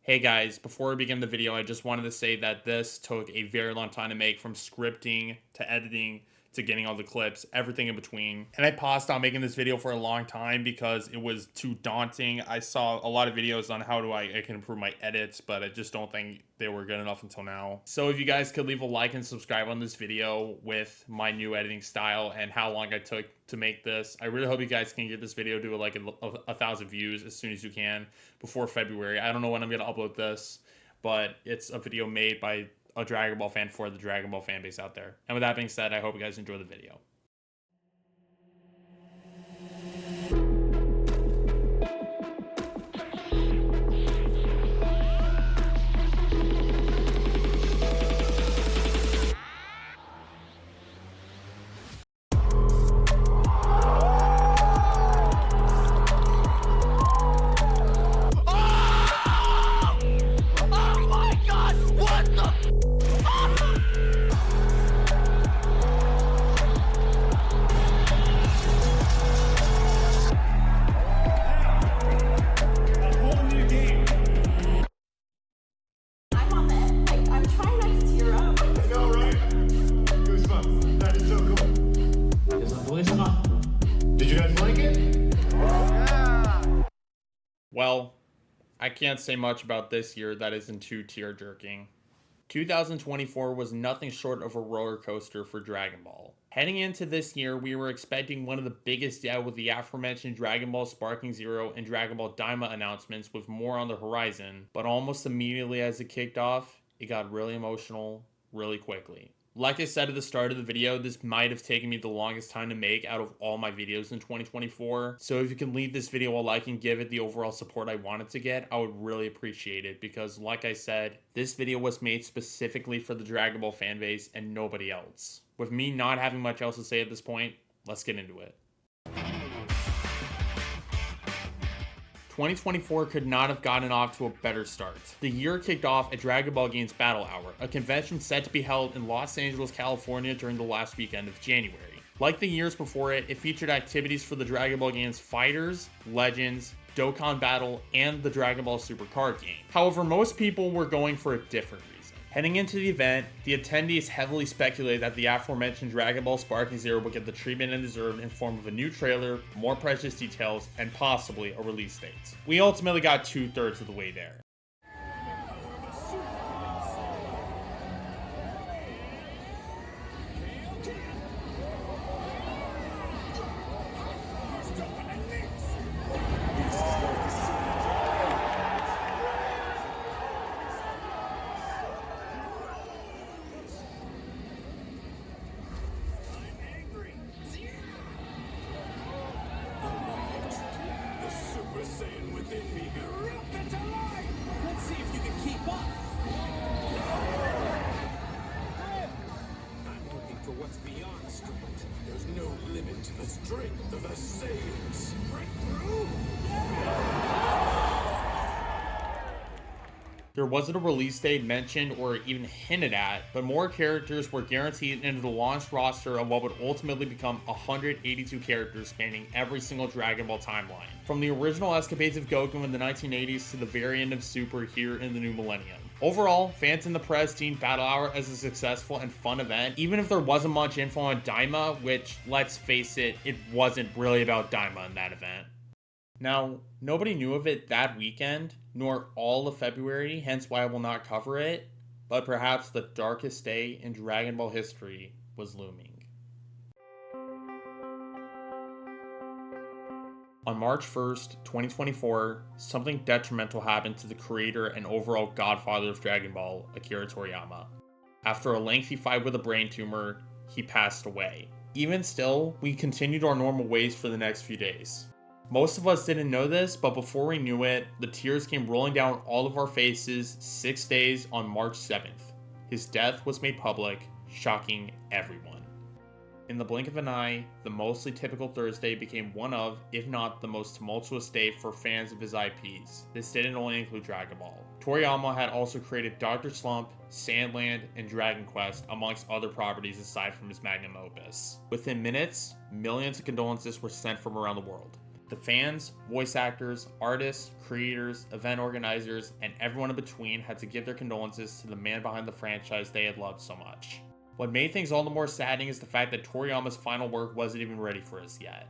Hey guys, before we begin the video, I just wanted to say that this took a very long time to make, from scripting to editing to getting all the clips, everything in between. And I paused on making this video for a long time because it was too daunting. I saw a lot of videos on how I can improve my edits, but I just don't think they were good enough until now. So if you guys could leave a like and subscribe on this video with my new editing style and how long I took to make this, I really hope you guys can get this video to like a 1,000 views as soon as you can before February. I don't know when I'm gonna upload this, but it's a video made by a Dragon Ball fan for the Dragon Ball fan base out there. And with that being said, I hope you guys enjoy the video. Well, I can't say much about this year that isn't too tear-jerking. 2024 was nothing short of a roller coaster for Dragon Ball. Heading into this year, we were expecting one of the biggest yet with the aforementioned Dragon Ball Sparking Zero and Dragon Ball Daima announcements, with more on the horizon, but almost immediately as it kicked off, it got really emotional really quickly. Like I said at the start of the video, this might have taken me the longest time to make out of all my videos in 2024. So if you can leave this video a like and give it the overall support I wanted to get, I would really appreciate it, because like I said, this video was made specifically for the Dragon Ball fanbase and nobody else. With me not having much else to say at this point, let's get into it. 2024 could not have gotten off to a better start. The year kicked off at Dragon Ball Games Battle Hour, a convention set to be held in Los Angeles, California during the last weekend of January. Like the years before it, it featured activities for the Dragon Ball Games Fighters, Legends, Dokkan Battle, and the Dragon Ball Super card game. However, most people were going for a different reason. Heading into the event, the attendees heavily speculated that the aforementioned Dragon Ball Sparking Zero would get the treatment it deserved in form of a new trailer, more precious details, and possibly a release date. We ultimately got 2/3 of the way there. The strength of the Saiyans. Breakthrough? There wasn't a release date mentioned or even hinted at, but more characters were guaranteed into the launch roster of what would ultimately become 182 characters spanning every single Dragon Ball timeline. From the original escapades of Goku in the 1980s to the very end of Super here in the new millennium. Overall, fans and the press deemed Battle Hour as a successful and fun event, even if there wasn't much info on Daima, which, let's face it, it wasn't really about Daima in that event. Now, nobody knew of it that weekend, nor all of February, hence why I will not cover it, but perhaps the darkest day in Dragon Ball history was looming. On March 1st, 2024, something detrimental happened to the creator and overall godfather of Dragon Ball, Akira Toriyama. After a lengthy fight with a brain tumor, he passed away. Even still, we continued our normal ways for the next few days. Most of us didn't know this, but before we knew it, the tears came rolling down all of our faces 6 days on March 7th. His death was made public, shocking everyone. In the blink of an eye, the mostly typical Thursday became one of, if not the most tumultuous day for fans of his IPs. This didn't only include Dragon Ball. Toriyama had also created Dr. Slump, Sandland, and Dragon Quest, amongst other properties aside from his magnum opus. Within minutes, millions of condolences were sent from around the world. The fans, voice actors, artists, creators, event organizers, and everyone in between had to give their condolences to the man behind the franchise they had loved so much. What made things all the more saddening is the fact that Toriyama's final work wasn't even ready for us yet.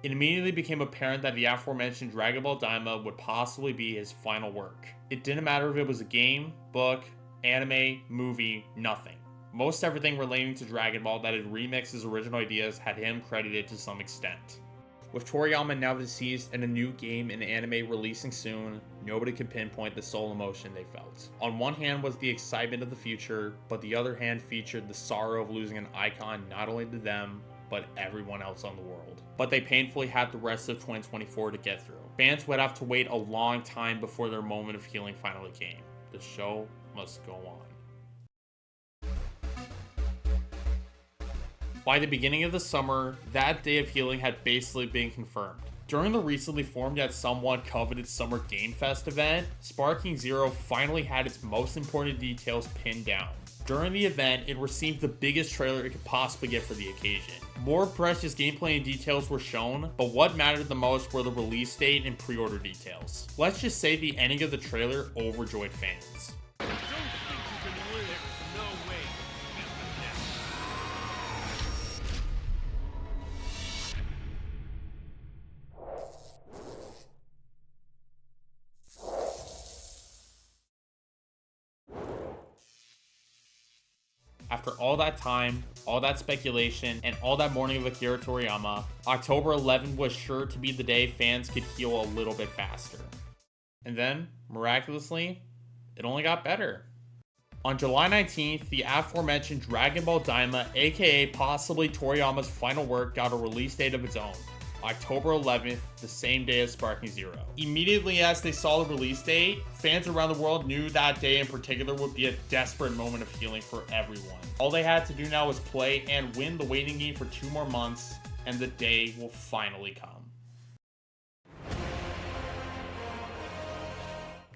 It immediately became apparent that the aforementioned Dragon Ball Daima would possibly be his final work. It didn't matter if it was a game, book, anime, movie, nothing. Most everything relating to Dragon Ball that had remixed his original ideas had him credited to some extent. With Toriyama now deceased and a new game and anime releasing soon, nobody could pinpoint the sole emotion they felt. On one hand was the excitement of the future, but the other hand featured the sorrow of losing an icon not only to them, but everyone else on the world. But they painfully had the rest of 2024 to get through. Fans would have to wait a long time before their moment of healing finally came. The show must go on. By the beginning of the summer, that day of healing had basically been confirmed. During the recently formed yet somewhat coveted Summer Game Fest event, Sparking Zero finally had its most important details pinned down. During the event, it received the biggest trailer it could possibly get for the occasion. More precious gameplay and details were shown, but what mattered the most were the release date and pre-order details. Let's just say the ending of the trailer overjoyed fans. After all that time, all that speculation, and all that mourning of Akira Toriyama, October 11th was sure to be the day fans could heal a little bit faster. And then, miraculously, it only got better. On July 19th, the aforementioned Dragon Ball Daima, aka possibly Toriyama's final work, got a release date of its own. October 11th, the same day as Sparking Zero. Immediately as they saw the release date, fans around the world knew that day in particular would be a desperate moment of healing for everyone. All they had to do now was play and win the waiting game for 2 more months, and the day will finally come.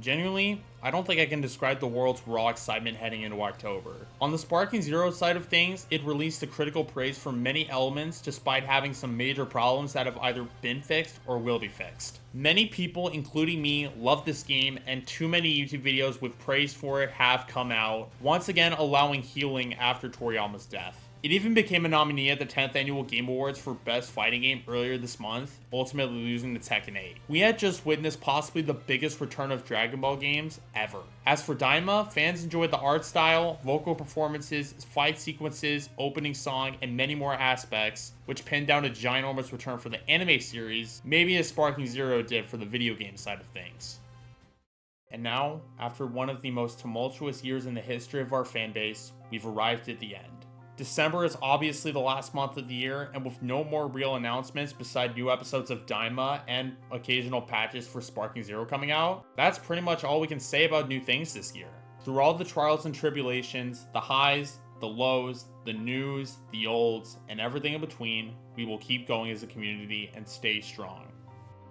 Genuinely, I don't think I can describe the world's raw excitement heading into October. On the Sparking Zero side of things, it released the critical praise for many elements despite having some major problems that have either been fixed or will be fixed. Many people, including me, love this game, and too many YouTube videos with praise for it have come out, once again allowing healing after Toriyama's death. It even became a nominee at the 10th Annual Game Awards for Best Fighting Game earlier this month, ultimately losing to Tekken 8. We had just witnessed possibly the biggest return of Dragon Ball games ever. As for Daima, fans enjoyed the art style, vocal performances, fight sequences, opening song, and many more aspects, which pinned down a ginormous return for the anime series, maybe as Sparking Zero did for the video game side of things. And now, after one of the most tumultuous years in the history of our fanbase, we've arrived at the end. December is obviously the last month of the year, and with no more real announcements beside new episodes of Daima and occasional patches for Sparking Zero coming out, that's pretty much all we can say about new things this year. Through all the trials and tribulations, the highs, the lows, the news, the olds, and everything in between, we will keep going as a community and stay strong.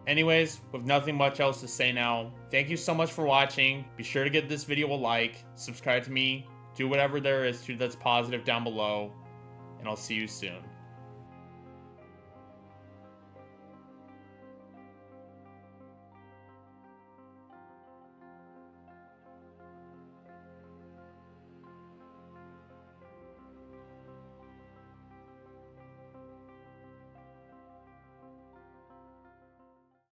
Anyways, with nothing much else to say now, thank you so much for watching. Be sure to give this video a like, subscribe to me, do whatever there is to that's positive down below, and I'll see you soon.